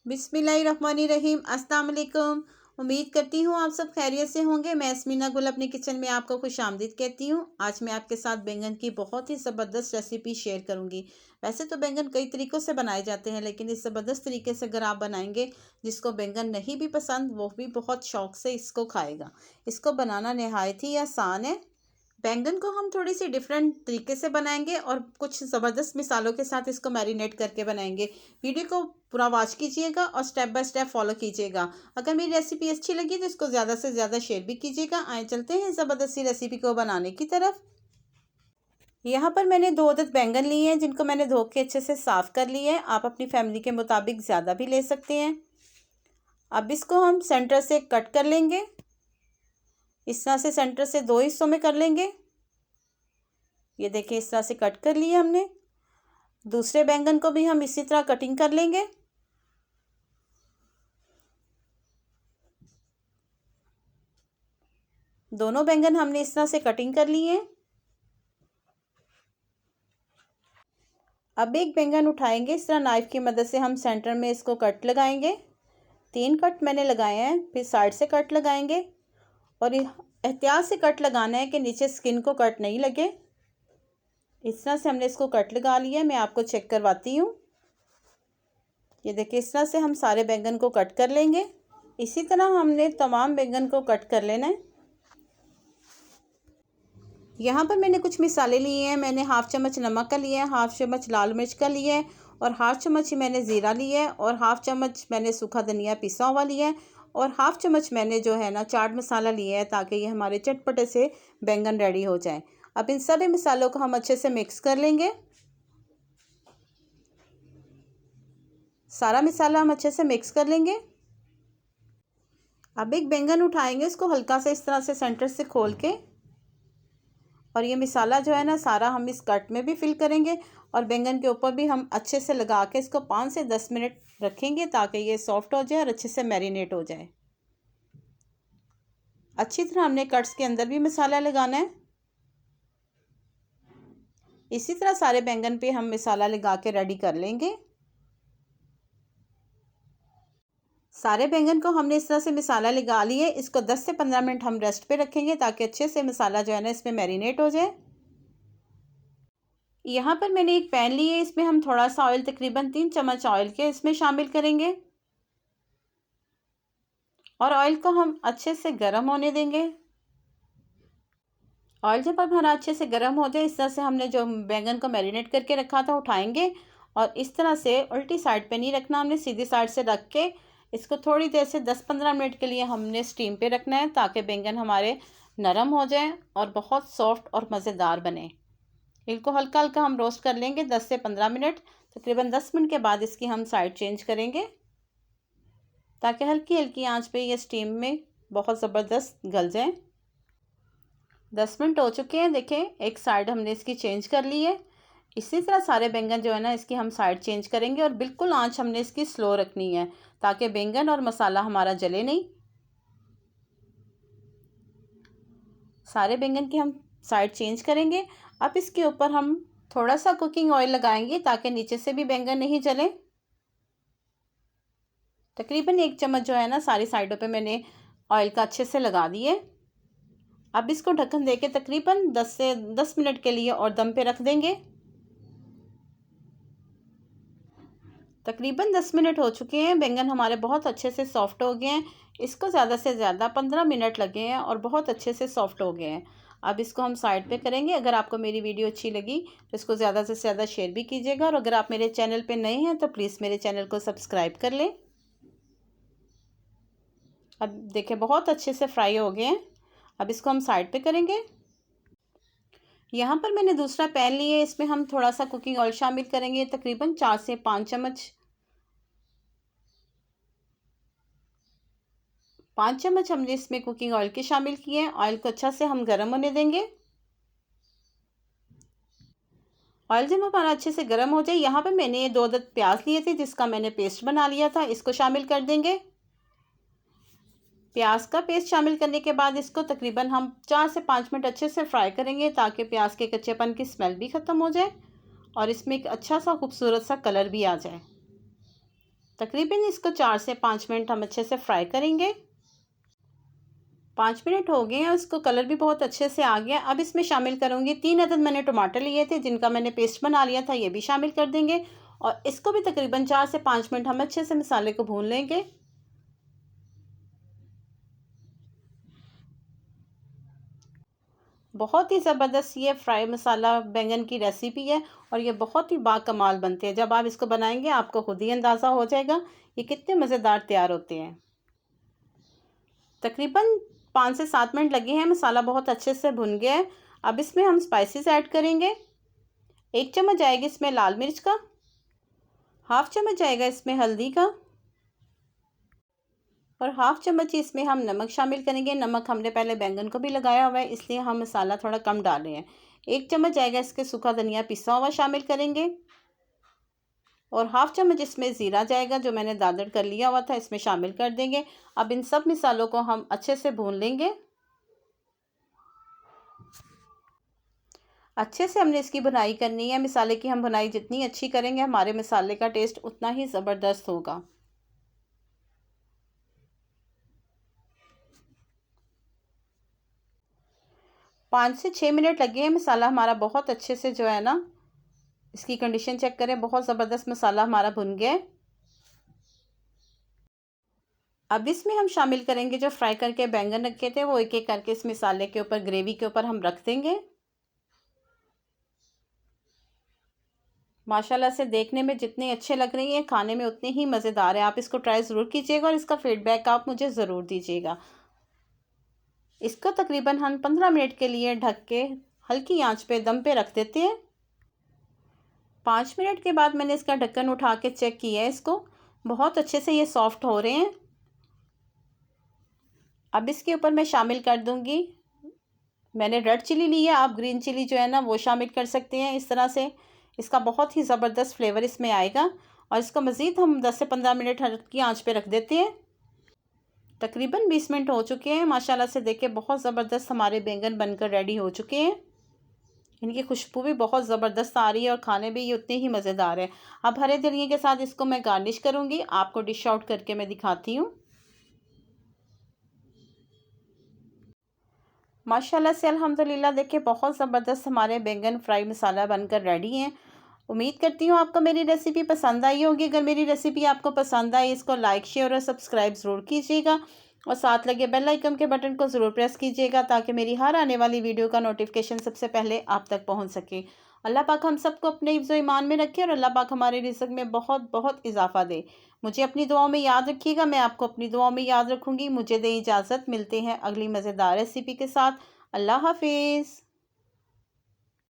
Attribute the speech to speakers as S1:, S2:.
S1: बिस्मिल्लाहिर्रहमानिर्रहीम। अस्सलाम वालेकुम। उम्मीद करती हूँ आप सब खैरियत से होंगे। मैं यस्मीना गुल अपने किचन में आपको खुशामदीद कहती हूँ। आज मैं आपके साथ बैंगन की बहुत ही ज़बरदस्त रेसिपी शेयर करूँगी। वैसे तो बैंगन कई तरीक़ों से बनाए जाते हैं, लेकिन इस ज़बरदस्त तरीके से अगर आप बनाएंगे, जिसको बैंगन नहीं भी पसंद वो भी बहुत शौक़ से इसको खाएगा। इसको बनाना नहायत ही आसान है। बैंगन को हम थोड़ी सी डिफरेंट तरीके से बनाएंगे और कुछ ज़बरदस्त मिसालों के साथ इसको मैरिनेट करके बनाएंगे। वीडियो को पूरा वॉच कीजिएगा और स्टेप बाय स्टेप फॉलो कीजिएगा। अगर मेरी रेसिपी अच्छी लगी तो इसको ज़्यादा से ज़्यादा शेयर भी कीजिएगा। आए चलते हैं ज़बरदस्त सी रेसिपी को बनाने की तरफ। यहाँ पर मैंने 2 अदद बैंगन लिए हैं, जिनको मैंने धो के अच्छे से साफ़ कर लिए हैं। आप अपनी फैमिली के मुताबिक ज़्यादा भी ले सकते हैं। अब इसको हम सेंटर से कट कर लेंगे। इस तरह से सेंटर से 2 हिस्सों में कर लेंगे। ये देखिए, इस तरह से कट कर लिए हमने। दूसरे बैंगन को भी हम इसी तरह कटिंग कर लेंगे। दोनों बैंगन हमने इस तरह से कटिंग कर लिए हैं। अब एक बैंगन उठाएंगे, इस तरह नाइफ की मदद से हम सेंटर में इसको कट लगाएंगे। 3 कट मैंने लगाए हैं, फिर साइड से कट लगाएंगे और एहतियात से कट लगाना है कि नीचे स्किन को कट नहीं लगे। इस तरह से हमने इसको कट लगा लिया है। मैं आपको चेक करवाती हूँ। ये देखिए, इस तरह से हम सारे बैंगन को कट कर लेंगे। इसी तरह हमने तमाम बैंगन को कट कर लेना है। यहाँ पर मैंने कुछ मिसाले लिए हैं। मैंने हाफ़ चम्मच नमक का लिया है, हाफ़ चम्मच लाल मिर्च का लिया है और हाफ़ चम्मच ही मैंने ज़ीरा लिया है और हाफ़ चम्मच मैंने सूखा धनिया पिसा हुआ लिया है और हाफ़ चम्मच मैंने जो है ना चाट मसाला लिया है, ताकि ये हमारे चटपटे से बैंगन रेडी हो जाए। अब इन सारे मसालों को हम अच्छे से मिक्स कर लेंगे। सारा मसाला हम अच्छे से मिक्स कर लेंगे। अब एक बैंगन उठाएंगे, इसको हल्का से इस तरह से सेंटर से खोल के और ये मसाला जो है ना सारा हम इस कट में भी फिल करेंगे और बैंगन के ऊपर भी हम अच्छे से लगा के इसको 5 से 10 मिनट रखेंगे, ताकि ये सॉफ्ट हो जाए और अच्छे से मैरिनेट हो जाए। अच्छी तरह हमने कट्स के अंदर भी मसाला लगाना है। इसी तरह सारे बैंगन पे हम मसाला लगा के रेडी कर लेंगे। सारे बैंगन को हमने इस तरह से मसाला लगा लिए। इसको 10 से 15 मिनट हम रेस्ट पे रखेंगे, ताकि अच्छे से मसाला जो है ना इसमें मैरिनेट हो जाए। यहाँ पर मैंने एक पैन लिए, इसमें हम थोड़ा सा ऑयल, तकरीबन 3 चम्मच ऑयल के इसमें शामिल करेंगे और ऑयल को हम अच्छे से गर्म होने देंगे। ऑयल जब हमारा अच्छे से गर्म हो जाए, इस तरह से हमने जो बैंगन को मैरिनेट करके रखा था उठाएंगे और इस तरह से उल्टी साइड पे नहीं रखना, हमने सीधी साइड से रख के इसको थोड़ी देर से 10-15 मिनट के लिए हमने स्टीम पे रखना है, ताकि बैंगन हमारे नरम हो जाए और बहुत सॉफ्ट और मज़ेदार बने। इनको हल्का हल्का हम रोस्ट कर लेंगे 10 से 15 मिनट। तकरीबन 10 मिनट के बाद इसकी हम साइड चेंज करेंगे, ताकि हल्की हल्की आंच पे ये स्टीम में बहुत ज़बरदस्त गल जाए। 10 मिनट हो चुके हैं। देखें, एक साइड हमने इसकी चेंज कर ली है। इसी तरह सारे बैंगन जो है ना इसकी हम साइड चेंज करेंगे और बिल्कुल आंच हमने इसकी स्लो रखनी है, ताकि बैंगन और मसाला हमारा जले नहीं। सारे बैंगन की हम साइड चेंज करेंगे। अब इसके ऊपर हम थोड़ा सा कुकिंग ऑयल लगाएंगे, ताकि नीचे से भी बैंगन नहीं जले। तकरीबन 1 चम्मच जो है ना सारी साइडों पे मैंने ऑयल का अच्छे से लगा दिए। अब इसको ढक्कन देके तकरीबन 10 मिनट के लिए और दम पे रख देंगे। तकरीबन 10 मिनट हो चुके हैं। बैंगन हमारे बहुत अच्छे से सॉफ्ट हो गए हैं। इसको ज़्यादा से ज़्यादा 15 मिनट लगे हैं और बहुत अच्छे से सॉफ्ट हो गए हैं। अब इसको हम साइड पे करेंगे। अगर आपको मेरी वीडियो अच्छी लगी तो इसको ज़्यादा से ज़्यादा शेयर भी कीजिएगा और अगर आप मेरे चैनल पे नए हैं तो प्लीज़ मेरे चैनल को सब्सक्राइब कर लें। अब देखिए, बहुत अच्छे से फ्राई हो गए हैं। अब इसको हम साइड पे करेंगे। यहाँ पर मैंने दूसरा पैन लिया है, इसमें हम थोड़ा सा कुकिंग ऑयल शामिल करेंगे, तकरीबन 4 से 5 चम्मच। 5 चम्मच हमने इसमें कुकिंग ऑयल के शामिल किए हैं। ऑयल को अच्छा से हम गर्म होने देंगे। ऑयल जब हमारा अच्छे से गर्म हो जाए, यहाँ पे मैंने 2 अदद प्याज लिए थे, जिसका मैंने पेस्ट बना लिया था, इसको शामिल कर देंगे। प्याज का पेस्ट शामिल करने के बाद इसको तकरीबन हम 4 से 5 मिनट अच्छे से फ्राई करेंगे, ताकि प्याज के कच्चेपन की स्मेल भी ख़त्म हो जाए और इसमें एक अच्छा सा खूबसूरत सा कलर भी आ जाए। तकरीबन इसको 4 से 5 मिनट हम अच्छे से फ्राई करेंगे। 5 मिनट हो गए हैं, उसको कलर भी बहुत अच्छे से आ गया। अब इसमें शामिल करूँगी 3 अदद मैंने टमाटर लिए थे जिनका मैंने पेस्ट बना लिया था, ये भी शामिल कर देंगे और इसको भी तकरीबन 4 से 5 मिनट हम अच्छे से मसाले को भून लेंगे। बहुत ही ज़बरदस्त ये फ्राई मसाला बैंगन की रेसिपी है और ये बहुत ही बाकमाल बनते हैं। जब आप इसको बनाएंगे आपको खुद ही अंदाज़ा हो जाएगा ये कितने मज़ेदार तैयार होते हैं। तकरीबन 5 से 7 मिनट लगे हैं, मसाला बहुत अच्छे से भुन गया है। अब इसमें हम स्पाइसेस ऐड करेंगे। 1 चम्मच जाएगी इसमें लाल मिर्च का, हाफ चम्मच जाएगा इसमें हल्दी का और हाफ चम्मच इसमें हम नमक शामिल करेंगे। नमक हमने पहले बैंगन को भी लगाया हुआ है इसलिए हम मसाला थोड़ा कम डाल रहे हैं। 1 चम्मच जाएगा इसके सूखा धनिया पिसा हुआ शामिल करेंगे और हाफ चम्मच इसमें ज़ीरा जाएगा जो मैंने दादड़ कर लिया हुआ था, इसमें शामिल कर देंगे। अब इन सब मसालों को हम अच्छे से भून लेंगे। अच्छे से हमने इसकी भुनाई करनी है। मसाले की हम भुनाई जितनी अच्छी करेंगे हमारे मसाले का टेस्ट उतना ही ज़बरदस्त होगा। पाँच से 6 मिनट लगे हैं। मसाला हमारा बहुत अच्छे से जो है ना, इसकी कंडीशन चेक करें, बहुत ज़बरदस्त मसाला हमारा भुन गया है। अब इसमें हम शामिल करेंगे जो फ्राई करके बैंगन रखे थे, वो एक एक करके इस मसाले के ऊपर, ग्रेवी के ऊपर हम रख देंगे। माशाल्लाह से देखने में जितने अच्छे लग रही हैं खाने में उतने ही मज़ेदार है। आप इसको ट्राई ज़रूर कीजिएगा और इसका फीडबैक आप मुझे ज़रूर दीजिएगा। इसको तकरीबन हम 15 मिनट के लिए ढक के हल्की आंच पे दम पे रख देते हैं। 5 मिनट के बाद मैंने इसका ढक्कन उठा के चेक किया है इसको, बहुत अच्छे से ये सॉफ्ट हो रहे हैं। अब इसके ऊपर मैं शामिल कर दूंगी, मैंने रेड चिली ली है, आप ग्रीन चिली जो है ना वो शामिल कर सकते हैं। इस तरह से इसका बहुत ही ज़बरदस्त फ्लेवर इसमें आएगा और इसको मज़ीद हम 10 से 15 मिनट हल्की आंच पे रख देते हैं। तकरीबन 20 मिनट हो चुके हैं। माशाल्लाह से देखिए बहुत ज़बरदस्त हमारे बैंगन बनकर रेडी हो चुके हैं। इनकी खुशबू भी बहुत ज़बरदस्त आ रही है और खाने भी ये उतने ही मज़ेदार है। अब हरे धनिए के साथ इसको मैं गार्निश करूँगी, आपको डिश आउट करके मैं दिखाती हूँ। माशाल्लाह से अल्हम्दुलिल्लाह देखिए बहुत ज़बरदस्त हमारे बैंगन फ्राई मसाला बनकर रेडी हैं। उम्मीद करती हूँ आपको मेरी रेसिपी पसंद आई होगी। अगर मेरी रेसिपी आपको पसंद आई इसको लाइक शेयर और सब्सक्राइब ज़रूर कीजिएगा और साथ लगे बेल आइकन के बटन को ज़रूर प्रेस कीजिएगा ताकि मेरी हर आने वाली वीडियो का नोटिफिकेशन सबसे पहले आप तक पहुँच सके। अल्लाह पाक हम सबको अपने हिफ्ज़ ईमान में रखे और अल्लाह पाक हमारे रिज़्क़ में बहुत बहुत इजाफ़ा दे। मुझे अपनी दुआओं में याद रखिएगा, मैं आपको अपनी दुआओं में याद रखूँगी। मुझे दें इजाज़त, मिलते हैं अगली मज़ेदार रेसिपी के साथ। अल्लाह हाफिज़।